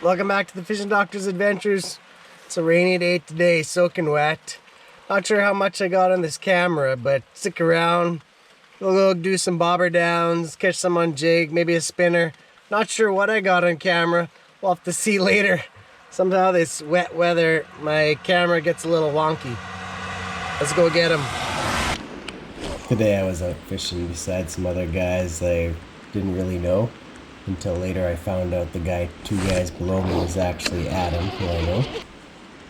Welcome back to the Fishing Doctor's Adventures. It's a rainy day today, soaking wet. Not sure how much I got on this camera, but stick around. We'll go do some bobber downs, catch some on jig, maybe a spinner. Not sure what I got on camera. We'll have to see later. Somehow this wet weather, my camera gets a little wonky. Let's go get him. Today I was out fishing beside some other guys I didn't really know. Until later I found out the two guys below me was actually Adam, who I know.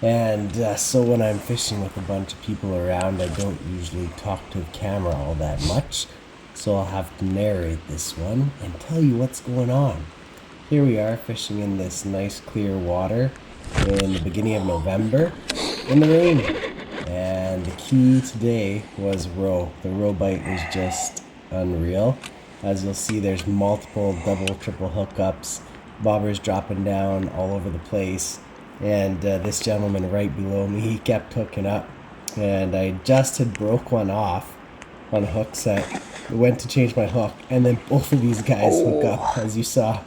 And so when I'm fishing with a bunch of people around, I don't usually talk to the camera all that much. So I'll have to narrate this one and tell you what's going on. Here we are fishing in this nice clear water in the beginning of November in the rain. And the key today was roe. The roe bite was just unreal. As you'll see, there's multiple double, triple hookups, bobbers dropping down all over the place. And this gentleman right below me, he kept hooking up. And I just had broke one off on a hook set. Went to change my hook, and then both of these guys hook up, as you saw.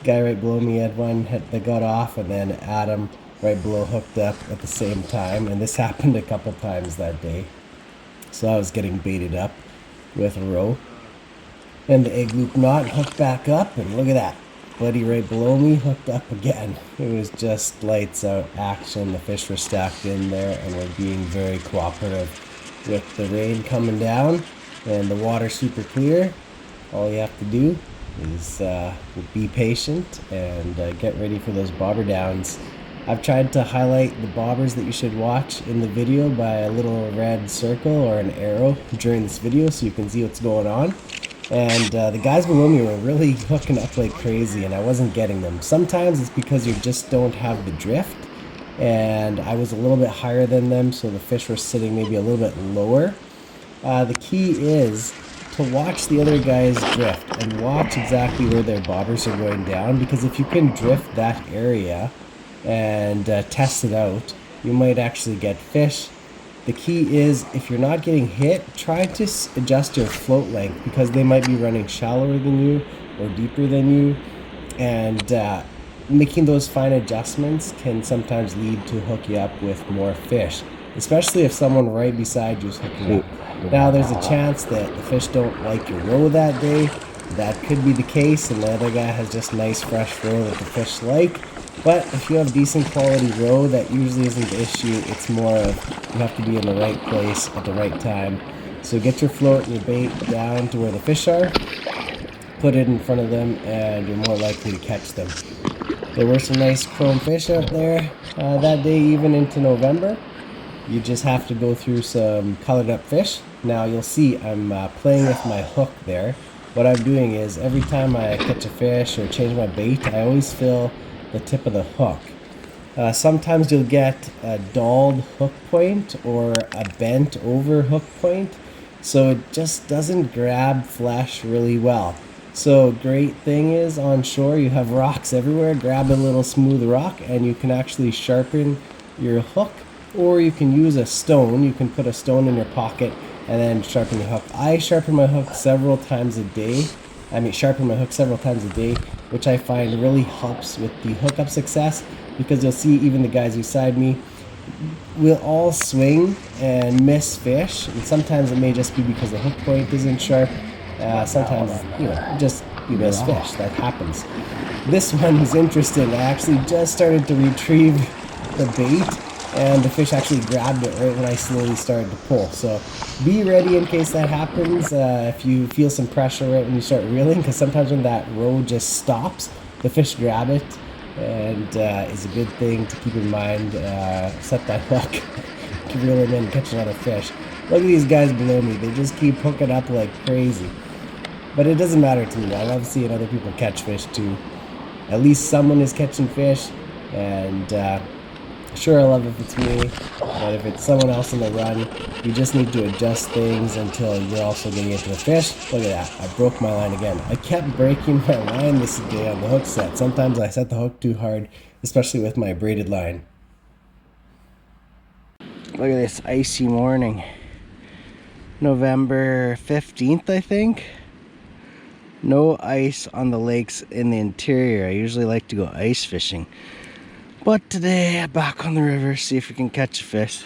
Guy right below me had one that got off, and then Adam right below hooked up at the same time. And this happened a couple times that day. So I was getting baited up with a roe. And the egg loop knot hooked back up, and look at that. Buddy right below me hooked up again. It was just lights out action. The fish were stacked in there and were being very cooperative. With the rain coming down and the water super clear, all you have to do is be patient and get ready for those bobber downs. I've tried to highlight the bobbers that you should watch in the video by a little red circle or an arrow during this video so you can see what's going on. And the guys below me were really hooking up like crazy, and I wasn't getting them. Sometimes it's because you just don't have the drift, and I was a little bit higher than them, so the fish were sitting maybe a little bit lower. The key is to watch the other guys drift and watch exactly where their bobbers are going down, because if you can drift that area and test it out, you might actually get fish. The key is, if you're not getting hit, try to adjust your float length, because they might be running shallower than you or deeper than you. And making those fine adjustments can sometimes lead to hook you up with more fish, especially if someone right beside you is hooking up. Now, there's a chance that the fish don't like your roe that day. That could be the case, and the other guy has just nice fresh roe that the fish like. But if you have decent quality roe, that usually isn't the issue. It's more of you have to be in the right place at the right time. So get your float and your bait down to where the fish are, put it in front of them, and you're more likely to catch them. There were some nice chrome fish out there that day, even into November. You just have to go through some colored up fish. Now you'll see I'm playing with my hook there. What I'm doing is every time I catch a fish or change my bait, I always fill the tip of the hook. Sometimes you'll get a dulled hook point or a bent over hook point, so it just doesn't grab flesh really well. So great thing is, on shore you have rocks everywhere. Grab a little smooth rock and you can actually sharpen your hook, or you can use a stone. You can put a stone in your pocket and then sharpen your hook. I sharpen my hook several times a day, which I find really helps with the hookup success, because you'll see even the guys beside me will all swing and miss fish, and sometimes it may just be because the hook point isn't sharp. Sometimes, just you miss fish. That happens. This one is interesting. I actually just started to retrieve the bait, and the fish actually grabbed it right when I slowly started to pull. So be ready in case that happens. If you feel some pressure right when you start reeling, because sometimes when that roe just stops, the fish grab it, and is a good thing to keep in mind. Set that hook to reel them in and catch another fish. Look at these guys below me. They just keep hooking up like crazy. But it doesn't matter to me. I love seeing other people catch fish too. At least someone is catching fish, and sure, I love if it's me, but if it's someone else on the run, you just need to adjust things until you're also getting into the fish. Look at that, I broke my line again. I kept breaking my line this day on the hook set. Sometimes I set the hook too hard, especially with my braided line. Look at this icy morning. November 15th, I think. No ice on the lakes in the interior. I usually like to go ice fishing. But today, I'm back on the river, see if we can catch a fish.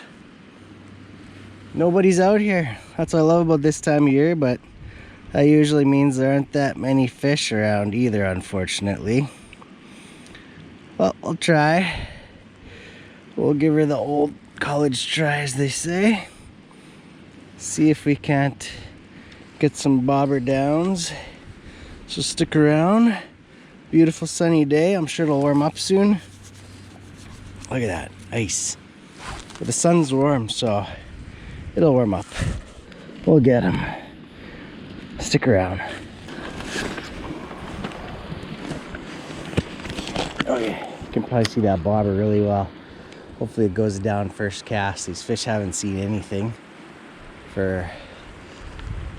Nobody's out here. That's what I love about this time of year, but that usually means there aren't that many fish around either, unfortunately. Well, I'll try. We'll give her the old college try, as they say. See if we can't get some bobber downs. So stick around. Beautiful sunny day. I'm sure it'll warm up soon. Look at that, ice. But the sun's warm, so it'll warm up. We'll get them. Stick around. Okay, you can probably see that bobber really well. Hopefully it goes down first cast. These fish haven't seen anything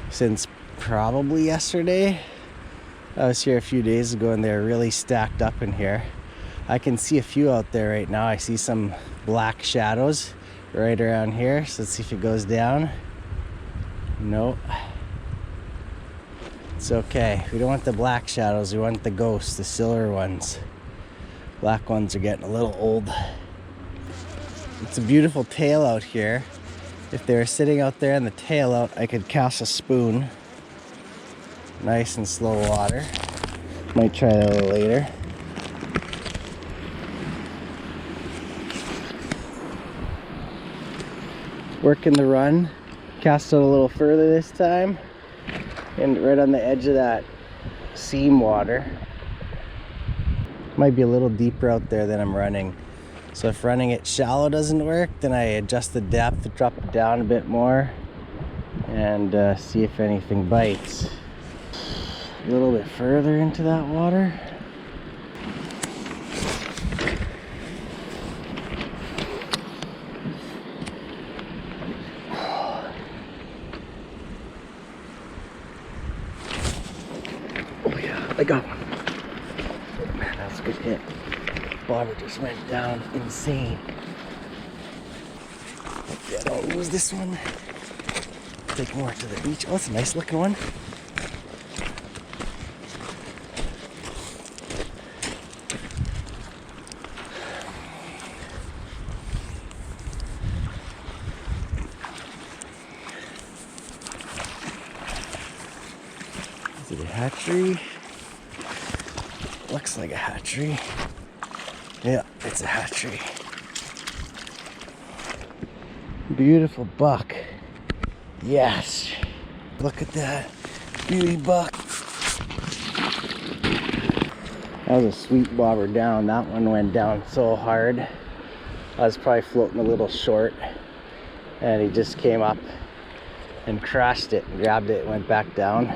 since probably yesterday. I was here a few days ago and they're really stacked up in here. I can see a few out there right now. I see some black shadows right around here. So let's see if it goes down. Nope. It's okay. We don't want the black shadows. We want the ghosts, the silver ones. Black ones are getting a little old. It's a beautiful tail out here. If they were sitting out there and the tail out, I could cast a spoon. Nice and slow water. Might try that a little later. Working the run. Cast it a little further this time. And right on the edge of that seam water. Might be a little deeper out there than I'm running. So if running it shallow doesn't work, then I adjust the depth, drop it down a bit more, and see if anything bites. A little bit further into that water. Oh yeah, I got one. Oh man, that was a good hit. Bobber just went down insane. Hopefully I don't lose this one. Take more to the beach. Oh, it's a nice looking one. Is it a hatchery? Looks like a hatchery. Yeah, it's a hatchery. Beautiful buck. Yes. Look at that. Beauty buck. That was a sweet bobber down. That one went down so hard. I was probably floating a little short. And he just came up and crashed it, grabbed it, went back down.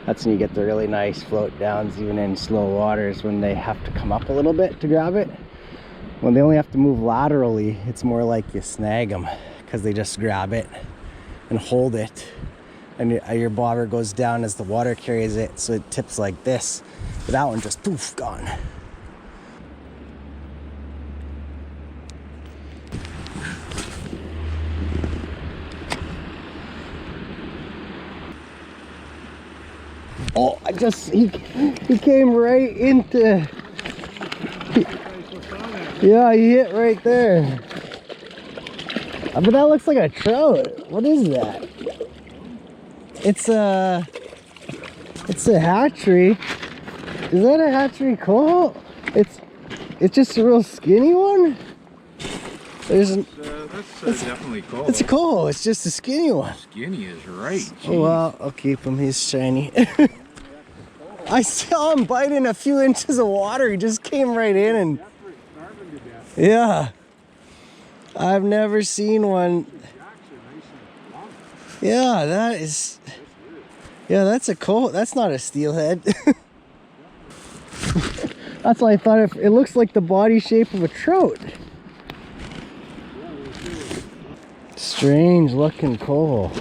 That's when you get the really nice float downs, even in slow waters, when they have to come up a little bit to grab it. When they only have to move laterally, it's more like you snag them because they just grab it and hold it. And your bobber goes down as the water carries it, so it tips like this. But that one just poof, gone. Oh, he came right into, yeah, he hit right there. But that looks like a trout. What is that? It's a hatchery. Is that a hatchery coho? It's just a real skinny one. That's definitely coho. It's a coho. It's just a skinny one. Skinny is right. Jeez. Oh well, I'll keep him. He's shiny. I saw him bite in a few inches of water. He just came right in and. Yeah. I've never seen one. Yeah, that is. Yeah, that's a coho. That's not a steelhead. That's why I thought it looks like the body shape of a trout. Strange looking coho.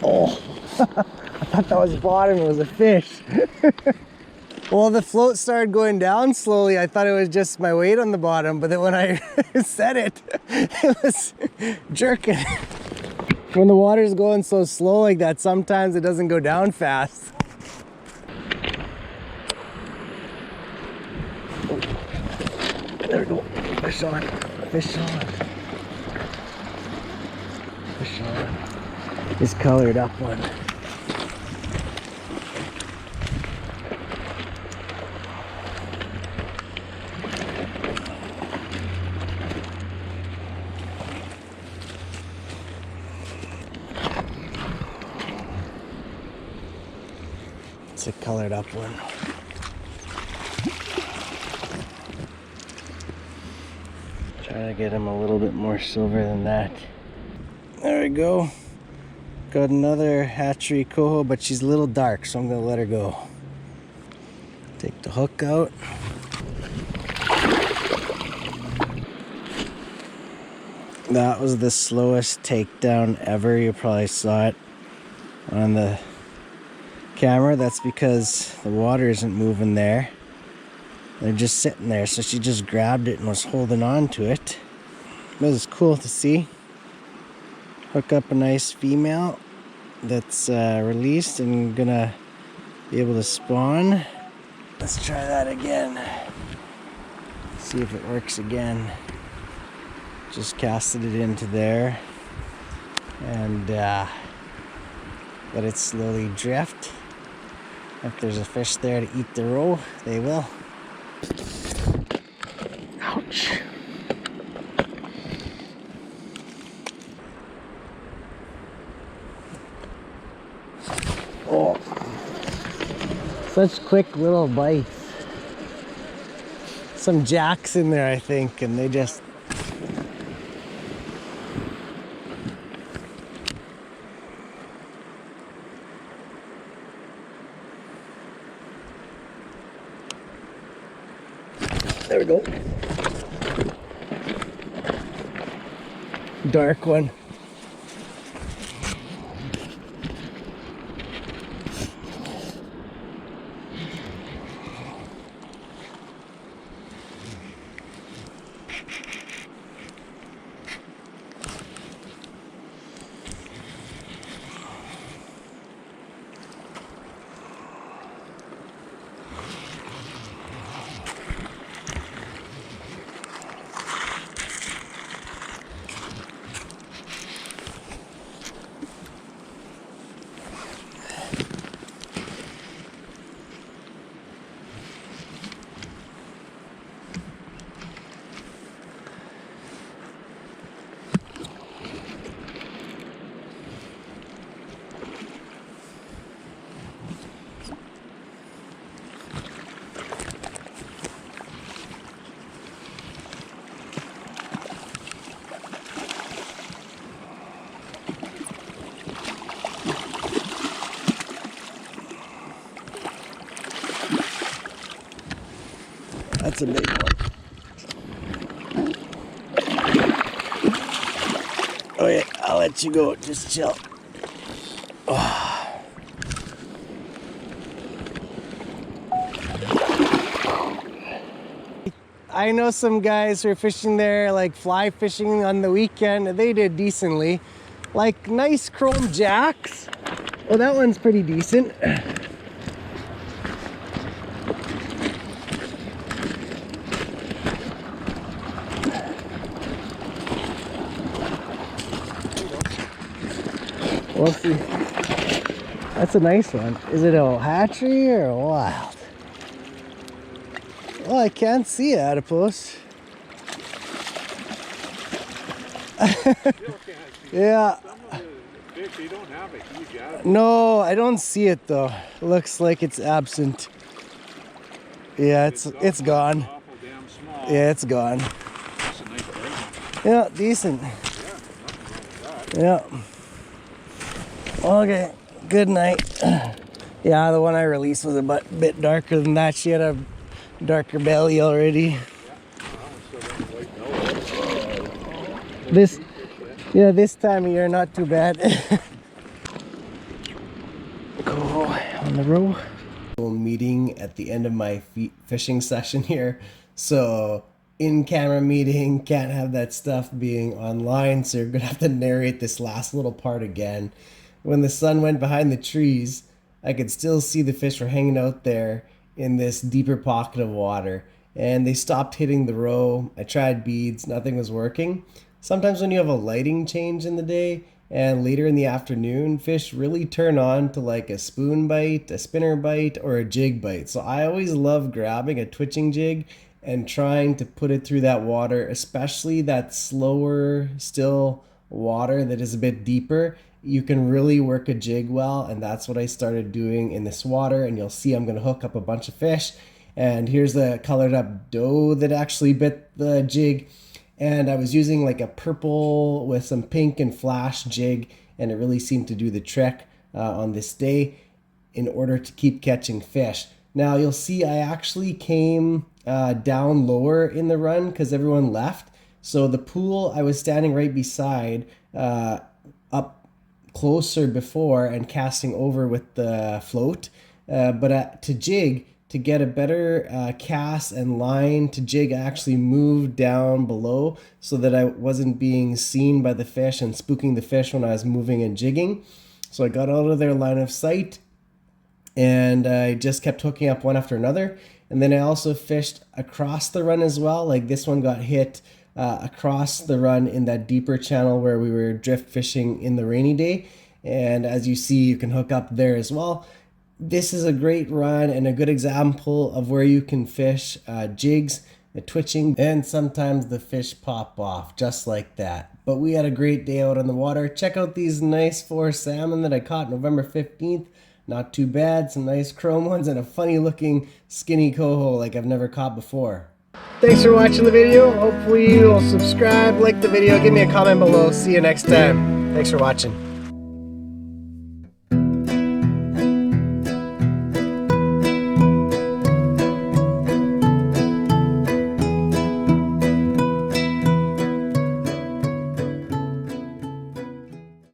Oh, I thought that was bottom, it was a fish. Well, the float started going down slowly. I thought it was just my weight on the bottom, but then when I set it, it was jerking. When the water's going so slow like that, sometimes it doesn't go down fast. Oh, there we go. Fish on. Fish on. Fish on. This colored up one. It's a colored up one. Try to get him a little bit more silver than that. There we go. Got another hatchery coho, but she's a little dark, so I'm gonna let her go. Take the hook out. That was the slowest takedown ever. You probably saw it on the camera. That's because the water isn't moving there. They're just sitting there, so she just grabbed it and was holding on to it. It was cool to see. Hook up a nice female that's released and gonna be able to spawn. Let's try that again. See if it works again. Just casted it into there and let it slowly drift. If there's a fish there to eat the roe, they will. Ouch. Oh, such quick little bites. Some jacks in there, I think, and they just... There we go. Dark one. That's a big one. Oh yeah, I'll let you go. Just chill. Oh. I know some guys who are fishing there, like fly fishing on the weekend. They did decently. Like nice chrome jacks. Well, that one's pretty decent. We'll see. That's a nice one. Is it a hatchery or a wild? Well, I can't see it out of close. Yeah. No, I don't see it though. It looks like it's absent. Yeah, it's gone. Yeah, it's gone. Yeah, decent. Yeah. Okay, good night. Yeah, the one I released was a bit darker than that. She had a darker belly already. This time of year, not too bad. Go on the row. meeting at the end of my fishing session here. So in-camera meeting, can't have that stuff being online, so you're gonna have to narrate this last little part again. When the sun went behind the trees, I could still see the fish were hanging out there in this deeper pocket of water, and they stopped hitting the roe. I tried beads, nothing was working. Sometimes when you have a lighting change in the day and later in the afternoon, fish really turn on to like a spoon bite, a spinner bite, or a jig bite. So I always love grabbing a twitching jig and trying to put it through that water, especially that slower, still water that is a bit deeper. You can really work a jig well, and that's what I started doing in this water. And you'll see I'm going to hook up a bunch of fish. And here's the colored up doe that actually bit the jig. And I was using like a purple with some pink and flash jig, and it really seemed to do the trick on this day in order to keep catching fish. Now you'll see I actually came down lower in the run because everyone left. So the pool I was standing right beside, up closer before and casting over with the float. But to jig, to get a better cast and line to jig, I actually moved down below so that I wasn't being seen by the fish and spooking the fish when I was moving and jigging. So I got out of their line of sight, and I just kept hooking up one after another. And then I also fished across the run as well. Like this one got hit across the run in that deeper channel where we were drift fishing in the rainy day. And as you see, you can hook up there as well. This is a great run and a good example of where you can fish jigs, twitching, and sometimes the fish pop off just like that. But we had a great day out on the water. Check out these nice 4 salmon that I caught November 15th. Not too bad, some nice chrome ones and a funny looking skinny coho like I've never caught before. Thanks for watching the video. Hopefully you'll subscribe, like the video, give me a comment below. See you next time. Thanks for watching.